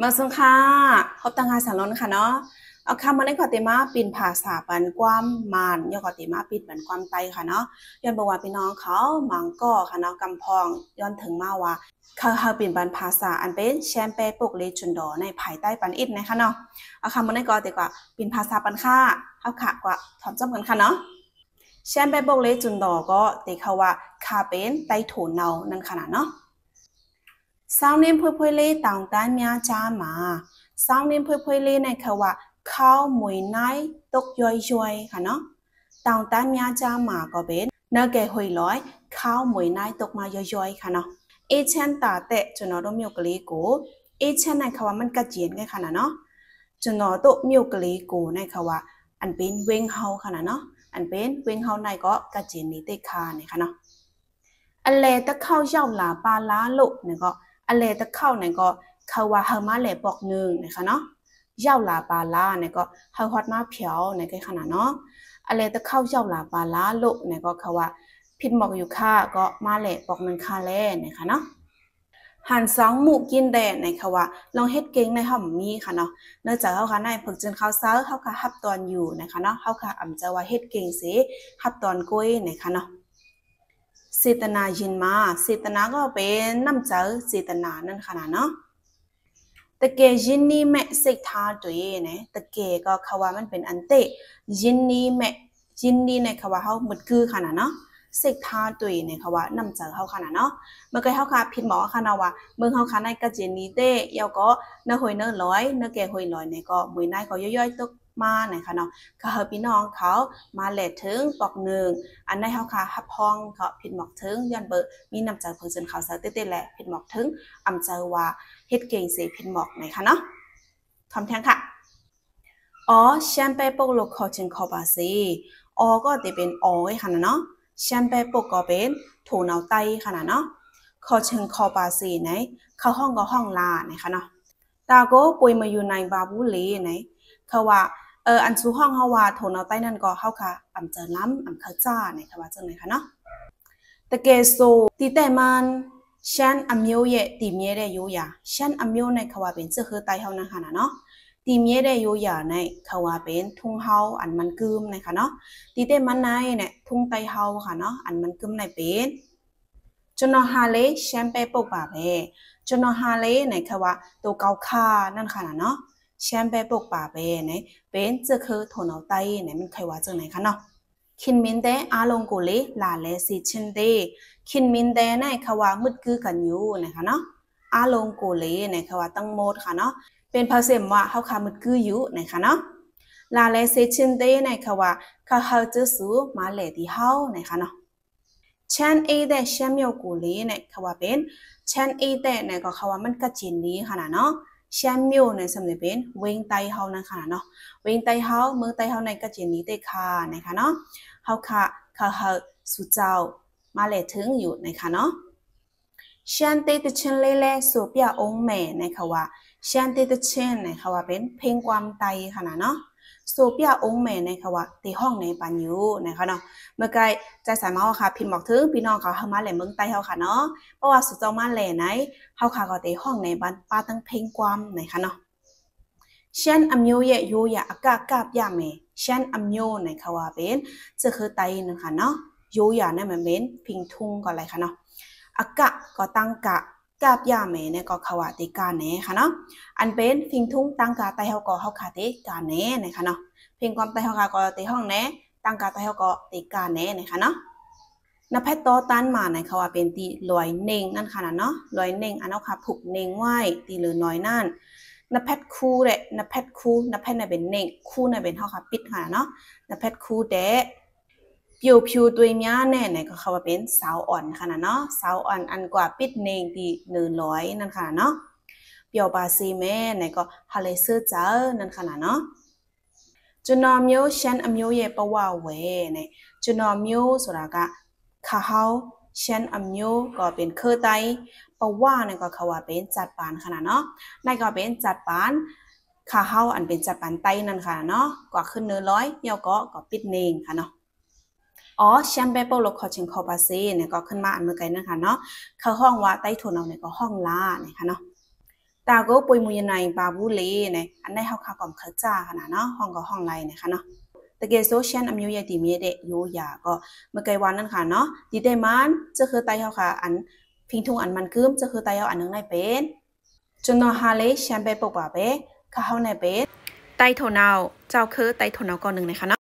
มาสังค่ะพบตังงานสารนค่ะเนาะเอาคำมาเล่นขอติมาปิ่นภาษาปันความมานยอขอติมาปิดปันความไตค่ะเนาะย้อนบอกว่าพี่น้องเขาหมังก็ค่ะเนาะกำพองย้อนถึงมาว่าเขาปิ่นปันภาษาอันเป็นแชมเปญปกเลจุนดอในภายใต้ปันอิดนะคะเนาะเอาคำมาเล่นก็ติกว่าปิ่นภาษาปันค่าเขาขะกว่าถอนจำกันค่ะเนาะแชมเปญปกเลจุนดอก็ติเขาว่าคาเป็นไตโถนเนานั่นขนาดเนาะ sau niêm phơi phơi lê tàng tan mía cha mà sau niêm phơi phơi lê nàyเขาว่าข้าวมวยไนตกย่อยๆค่ะเนาะตางต้านยาจาหมาก็เป็นเนื้อแก่หอยร้อยข้าวมวยไนตกมาย่อยๆค่ะเนาะเอเชนตาเตะจนเรามีโอกาสกูเอเชนในเขาว่ามันกระเจียนไงค่ะเนาะจนเราตกมีโอกาสกูในเขาว่าอันเป็นเวงเฮาค่ะเนาะอันเป็นเวงเฮาในก็กระเจียนนี้เตะคาเนี่ยค่ะเนาะอันเลตะเข้าเจ้าหลาปลาล้าลุเนี่ยก็อันเลตะเข้าเนี่ยก็เขาว่าเฮามาแหล่ปอกหนึ่งนะคะเนาะเจ้าหลาปลาล้าเนี่ยก็เฮาฮอดมาเผียวในขนาดเนาะอันเลตะเข้าเจ้าหลาปลาล้าลุเนี่ยก็เขาว่าพิดหมอกอยู่ค่าก็มาแหล่ปอกหนึ่งค่าแล่นะคะเนาะหันสองหมูกินแดดในค่ะว่าลองเฮ็ดเก่งในห้องมีค่ะเนาะเนื่องจากเขาค่ะในฝึกจนเขาเซ้าเขาค่ะฮับตอนอยู่นะคะเนาะเขาค่ะอำจะว่าเฮ็ดเก่งสิฮับตอนกุ้ยนะคะเนาะเจตนายินมาเจตนาก็เป็นน้ำเจอเจตนานั่นขนาดเนาะตะเกยินนี่แม่สิกทาตัวเองเนี่ยตะเกก็เขาว่ามันเป็นอันเตยินนี่แม่ยินนี่ในเขาว่าเขาหมดคือขนาดเนาะสิกทาตัวเองเนี่ยเขาว่าน้ำเจอเขาขนาดเนาะเมื่อกี้เขาค่ะผิดหมอขนาดว่าเมื่อเขาค่ะในกระเจนนี่เต้เยาก็เนื้อหอยเนื้อร้อยเนื้อแกหอยลอยเนี่ยก็มือในก็ย่อยๆตกมาเนี่ยค่ะเนาะก็เฮาพี่น้องเขามาแหลดถึงปอกหนึ่งอันในเฮาค่ะฮับพองเขาผิดหมอกถึงย้อนเบอร์มีน้ำใจเพิ่นจนเขาเซอเต้ๆแหละผิดหมอกถึงอำเจอว่าเฮ็ดเก่งสิผิดหมอกไหนคะเนาะคำแทงค่ะอ๋อแชมเปญปกโลคอจึงขอบาซีอ๋อก็จะเป็นอ๋อค่ะเนาะแชมเปญปกก็เป็นโถนเอาไตค่ะเนาะขอจึงขอบาซีไหนเข้าห้องก็ห้องลานะคะเนาะตาก็ป่วยมาอยู่ในบาบูลีไหนเขาว่าอันซูห้องเฮาว่าโทนเอาใต้นั่นก็เฮาค่ะอำเจอล้ำอำเขาจ้าในค่ะว่าจังไหนคะเนาะตะเกโซตีแต่มันฉันอำโยเยตีเมียได้อยู่ยาฉันอำโยในค่ะว่าเป็นเจ้าคือไตเฮานะคะเนาะตีเมียได้อยู่ยาในค่ะว่าเป็นทุ่งเฮาอันมันกึมนะคะเนาะตีแต่มันในเนี่ยทุ่งไตเฮาค่ะเนาะอันมันกึมในเป็นจนฮาเลแชมเปปกป่าเพจนฮาเลในค่ะว่าตัวเกาคานั่นค่ะเนาะแชมเปปกป่าเพในเป็นเจ้าคือโทนเอาไตในมันใครว่าจังไหนคะเนาะคินมินเดอาลงกุเลลาเลสิชินเดคินมินเดในคำว่ามืดคือกันอยู่นะคะเนาะอาลงกุเลในคำว่าตั้งโมดค่ะเนาะเป็นภาษาว่าเฮาคามืดคืออยู่นะคะเนาะลาเลสิชินเดในคำว่าเขาเฮาจะสู้มาเลที่เฮานะคะเนาะฉันเอเดชเมียวกุเลในคำว่าเป็นฉันเอเดในก็คำว่ามันก็จินนี้ค่ะเนาะแชมเมียวในสมัยเป็นเวงไตเฮานะคะเนาะเวงไตเฮาเมืองไตเฮาในก็จินนี้เตคานะคะเนาะเฮาค่ะเขาเฮาสุเจ้ามาเลถึงอยู่นะคะเนาะฉันเตตเชนเล่ๆสุเปียองแม่นะคะว่าฉันเตตเชนนะคะว่าเป็นเพลงความไตค่ะเนาะสุเปียองแม่นะคะว่าที่ห้องในปันอยู่นะคะเนาะเมื่อไกลใจสามารถค่ะพิมพ์บอกถึงพี่น้องเขาเฮามาแหล่เมืองไตเฮาค่ะเนาะเพราะว่าสุเจ้ามาแหล่ไหนเฮาค่ะก็ที่ห้องในบ้านป้าตั้งเพลงความนะคะเนาะฉันอำโยเยโยยาอากาศยาเมฉันอำโยในคำว่าเป็นจะคือไตนะคะเนาะโยยาเนี่ยมันเป็นพิงทุ่งก็อะไรคะเนาะอากาศก็ตั้งกะกาบยาเมเนี่ยก็คำว่าติกาเน่ค่ะเนาะอันเป็นพิงทุ่งตั้งกะไตเฮาก็เฮาคาติกาเน่นะคะเนาะเพียงความไตเฮาก็ติห้องเน่ตั้งกะไตเฮาก็ติกาเน่นะคะเนาะนับแพทย์โตตันมาในคำว่าเป็นตีลอยเน่งนั่นค่ะเนาะลอยเน่งอันเอาค่ะผูกเน่งไว้ตีหรือน้อยนั่นนับแพทย์คู่แหละนับแพทย์คู่นับแพทย์ในเป็นเน่งคู่ในเป็นเท่าค่ะปิดค่ะเนาะนับแพทย์คู่แดะผิวตัวเมียแน่ในก็เขาว่าเป็นสาวอ่อนค่ะเนาะสาวอ่อนอันกว่าปิดเน่งตีหนึ่งร้อยนั่นค่ะเนาะเปียวบาซีแม่ในก็ฮาเลเซอร์เจอนั่นค่ะเนาะจุนอมิโอฉันอมิโอเยปว่าเวในจุนอมิโอสุรากะข้าเฮาฉันอมิโอก็เป็นเคอไตปว่าในก็เขาว่าเป็นจัดปานขนาดเนาะในก็เป็นจัดปานข้าเฮาอันเป็นจัดปานไตนั่นค่ะเนาะก็ขึ้นเนื้อร้อยเยาก็ปิดเนงค่ะเนาะอ๋อแชมเปญโปโลคอชิงคอปาซีเนี่ยก็ขึ้นมาอันเมื่อไกลนั่นค่ะเนาะเขาห้องว่าไต้ทุนเอาเนี่ยก็ห้องลาเนี่ยค่ะเนาะ ตาก็ป่วยมือในบาบูเลเนี่ยอันได้เฮาค่ะก่อมเข้าจ้าขนาดเนาะห้องก็ห้องไรเนี่ยค่ะเนาะแต่เกโซเชียนอมิวใหญ่ตีมีเดโยยาก็เมื่อไกลวันนั้นค่ะเนาะดีได้มันจะคือไตเฮาค่ะอันพิงทุงอันมันกึมจะคือไตเฮาอันนึงในเป็นจนนอฮาเลแชมเปปกว่าเปค่ะเฮาในเป็นไตโทนาวเจ้าคือไตโทนาวก่อนหนึ่งนะคะเนาะ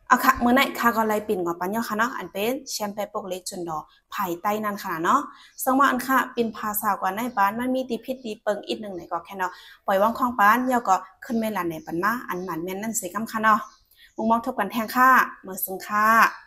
เอาค่ะเมื่อไหร่ค่ะก็ไล่ปิ่นกว่าปัญญาค่ะเนาะอันเป็นแชมเปปกเล็กจนดอไผ่ไตนั่นค่ะเนาะซึ่งว่าอันค่ะปิ่นภาษากว่าในบ้านมันมีตีพิษตีเปิงอีกหนึ่งไหนก็แค่เนาะปล่อยว่างของบ้านยาก็ขึ้นเมลันในปันมาอันหมันแม่นนั่นสิกำค่ะเนาะมุงมองทบกันแทงค่ะเมื่อซึ่งค่ะ